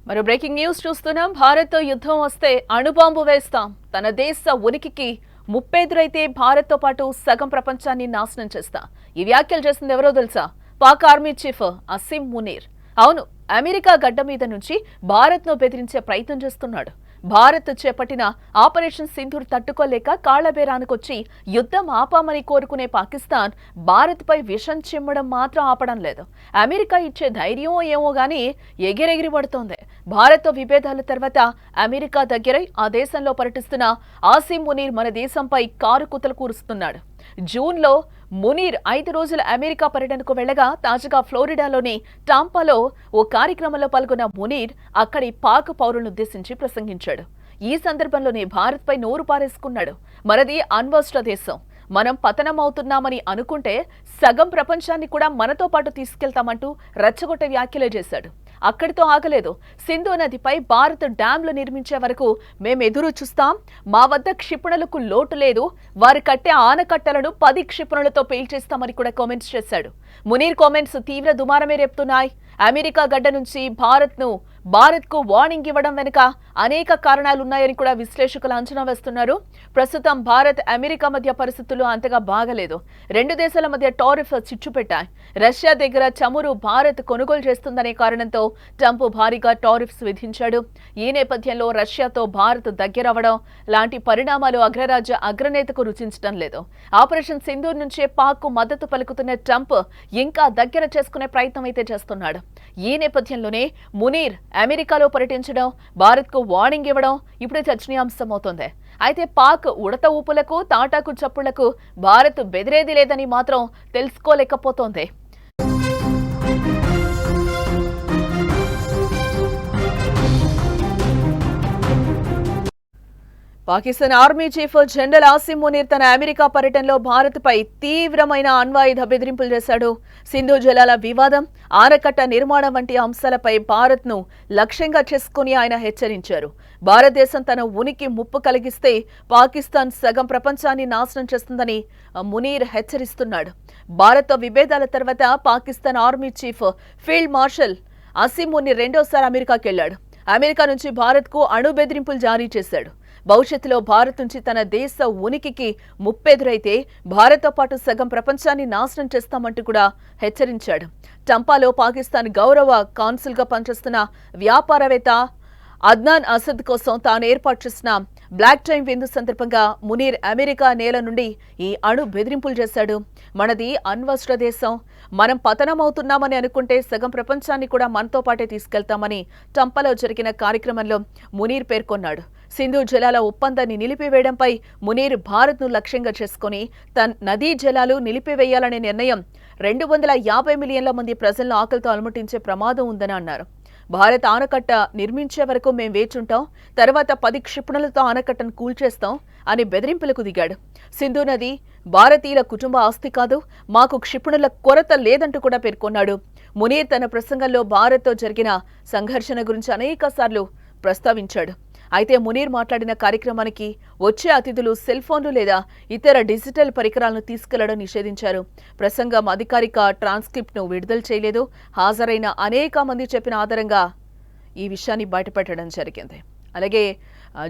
మరో breaking news చూస్తున్నాం. భారత్తో యుద్ధం వస్తే అణుబాంబు వేస్తాం. తన దేశ ఉనికికి ముప్పెదురైతే భారత్తో పాటు సగం ప్రపంచాన్ని నాశనం చేస్తా. ఈ వ్యాఖ్యలు చేసింది ఎవరో తెలుసా? Pak army chief Asim Munir. అవును, అమెరికా గడ్డ మీద నుంచి భారత్ను బెదిరించే ప్రయత్నం చేస్తున్నాడు. భారత్ చేపట్టిన ఆపరేషన్ సింధూర్ తట్టుకోలేక కాళ్లబేరానికొచ్చి యుద్ధం ఆపామని కోరుకునే పాకిస్తాన్ భారత్పై విషం చిమ్మడం మాత్రం ఆపడం లేదు. అమెరికా ఇచ్చే ధైర్యం ఏమో గానీ ఎగిరెగిరి పడుతోంది. భారత్తో విభేదాల తర్వాత అమెరికా దగ్గరై ఆ దేశంలో పర్యటిస్తున్న ఆసిమ్ మునీర్ మన దేశంపై కారుకుతలు కూరుస్తున్నాడు. జూన్లో మునీర్ 5 రోజుల అమెరికా పర్యటనకు వెళ్లగా తాజాగా ఫ్లోరిడాలోని టాంపాలో ఓ కార్యక్రమంలో పాల్గొన్న మునీర్ అక్కడి పాక్ పౌరులను ఉద్దేశించి ప్రసంగించాడు. ఈ సందర్భంలోనే భారత్పై నోరు పారేసుకున్నాడు. మనది అణ్వస్త్ర దేశం, మనం పతనమవుతున్నామని అనుకుంటే సగం ప్రపంచాన్ని కూడా మనతో పాటు తీసుకెళ్తామంటూ రెచ్చగొట్టే వ్యాఖ్యలే చేశాడు. అక్కడితో ఆగలేదు. సింధు నదిపై భారత్ డ్యాంలు నిర్మించే వరకు మేము ఎదురు చూస్తాం. మా వద్ద క్షిపణులకు లోటు లేదు. వారు కట్టే ఆనకట్టలను 10 క్షిపణులతో పేల్చేస్తామని కూడా కామెంట్స్ చేశాడు. మునీర్ కామెంట్స్ తీవ్ర దుమారమే రేపుతున్నాయి. అమెరికా గడ్డ నుంచి భారత్కు వార్నింగ్ ఇవ్వడం వెనుక అనేక కారణాలున్నాయని కూడా విశ్లేషకులు అంచనా వేస్తున్నారు. ప్రస్తుతం భారత్ అమెరికా మధ్య పరిస్థితులు అంతగా బాగలేదు. 2 దేశాల మధ్య టారిఫ్ చిచ్చుపెట్టాయి. రష్యా దగ్గర చమురు భారత్ కొనుగోలు చేస్తుందనే కారణంతో ట్రంప్ భారీగా టారిఫ్స్ విధించాడు. ఈ నేపథ్యంలో రష్యాతో భారత్ దగ్గరవడం లాంటి పరిణామాలు అగ్రరాజ్య అగ్రనేతకు రుచించడం లేదు. ఆపరేషన్ సింధూర్ నుంచే పాక్కు మద్దతు పలుకుతున్న ట్రంప్ ఇంకా దగ్గర చేసుకునే ప్రయత్నం అయితే చేస్తున్నాడు. ఈ నేపథ్యంలోనే మునీర్ అమెరికాలో పర్యటించడం, భారత్కు వార్నింగ్ ఇవ్వడం ఇప్పుడు చర్చనీయాంశమవుతోంది. అయితే పాక్ ఉడత ఊపులకు తాటాకు చప్పుళ్లకు భారత్ బెదిరేది లేదని మాత్రం తెలుసుకోలేకపోతోంది. Pakistan army chief general Asim Munir తన అమెరికా పర్యటనలో భారత్పై తీవ్రమైన అణ్వాయుధ బెదిరింపులు చేశాడు. సింధు జలాల వివాదం, ఆనకట్ట నిర్మాణం వంటి అంశాలపై భారత్ను లక్ష్యంగా చేసుకుని ఆయన హెచ్చరించారు. భారతదేశం తన ఉనికి ముప్పు కలిగిస్తే పాకిస్తాన్ సగం ప్రపంచాన్ని నాశనం చేస్తుందని మునీర్ హెచ్చరిస్తున్నాడు. భారత్తో విభేదాల తర్వాత Pakistan army chief field marshal Asim Munir రెండోసారి అమెరికాకి వెళ్లాడు. అమెరికా నుంచి భారత్కు అణు బెదిరింపులు జారీ చేశాడు. భవిష్యత్తులో భారత్ నుంచి తన దేశ ఉనికికి ముప్పెదురైతే భారత్తో పాటు సగం ప్రపంచాన్ని నాశనం చేస్తామంటూ కూడా హెచ్చరించాడు. టంపాలో పాకిస్తాన్ గౌరవ కాన్సుల్గా పనిచేస్తున్న వ్యాపారవేత్త అద్నాన్ అసద్ కోసం తాను ఏర్పాటు చేసిన బ్లాక్ టైం విందు సందర్భంగా మునీర్ అమెరికా నేల నుండి ఈ అణు బెదిరింపులు చేశాడు. మనది అణ్వస్త్ర దేశం, మనం పతనమవుతున్నామని అనుకుంటే సగం ప్రపంచాన్ని కూడా మనతో పాటే తీసుకెళ్తామని టంపాలో జరిగిన కార్యక్రమంలో మునీర్ పేర్కొన్నాడు. సింధు జలాల ఒప్పందాన్ని నిలిపివేయడంపై మునీర్ భారత్ను లక్ష్యంగా చేసుకుని తన నదీ జలాలు నిలిపివేయాలనే నిర్ణయం 250 మిలియన్ల మంది ప్రజలను ఆకలితో అలమటించే ప్రమాదం ఉందని అన్నారు. భారత్ ఆనకట్ట నిర్మించే వరకు మేం వేచుంటాం, తర్వాత 10 క్షిపణులతో ఆనకట్టను కూల్చేస్తాం అని బెదిరింపులకు దిగాడు. సింధు నది భారతీయుల కుటుంబ ఆస్తి కాదు, మాకు క్షిపణుల కొరత లేదంటూ కూడా పేర్కొన్నాడు. మునీర్ తన ప్రసంగంలో భారత్తో జరిగిన సంఘర్షణ గురించి అనేకసార్లు ప్రస్తావించాడు. అయితే మునీర్ మాట్లాడిన కార్యక్రమానికి వచ్చే అతిథులు సెల్ ఫోన్లు లేదా ఇతర డిజిటల్ పరికరాలను తీసుకెళ్లడం నిషేధించారు. ప్రసంగం అధికారిక ట్రాన్స్క్రిప్ట్ను విడుదల చేయలేదు. హాజరైన అనేక మంది చెప్పిన ఆధారంగా ఈ విషయాన్ని బయటపెట్టడం జరిగింది. అలాగే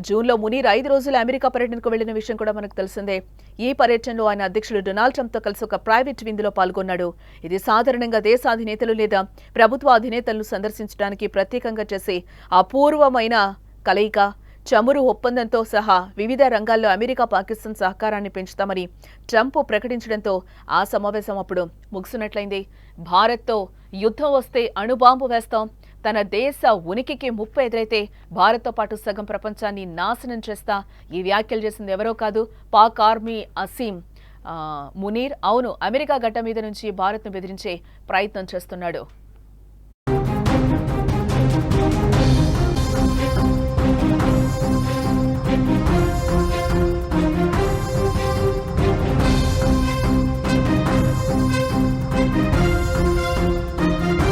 జూన్లో మునీర్ 5 రోజుల అమెరికా పర్యటనకు వెళ్లిన విషయం కూడా మనకు తెలిసిందే. ఈ పర్యటనలో ఆయన అధ్యక్షుడు డొనాల్డ్ ట్రంప్తో కలిసి ఒక ప్రైవేట్ విందులో పాల్గొన్నాడు. ఇది సాధారణంగా దేశాధినేతలు లేదా ప్రభుత్వ అధినేతలను సందర్శించడానికి ప్రత్యేకంగా చేసే అపూర్వమైన కలయిక. చమురు ఒప్పందంతో సహా వివిధ రంగాల్లో అమెరికా పాకిస్తాన్ సహకారాన్ని పెంచుతామని ట్రంప్ ప్రకటించడంతో ఆ సమావేశం అప్పుడు ముగిసినట్లయింది. భారత్తో యుద్ధం వస్తే అణుబాంబు వేస్తాం, తన దేశ ఉనికికి ముప్పు ఎదురైతే భారత్తో పాటు సగం ప్రపంచాన్ని నాశనం చేస్తా. ఈ వ్యాఖ్యలు చేసింది ఎవరో కాదు, పాక్ ఆర్మీ అసీం మునీర్. అవును, అమెరికా గడ్డ మీద నుంచి భారత్ను బెదిరించే ప్రయత్నం చేస్తున్నాడు.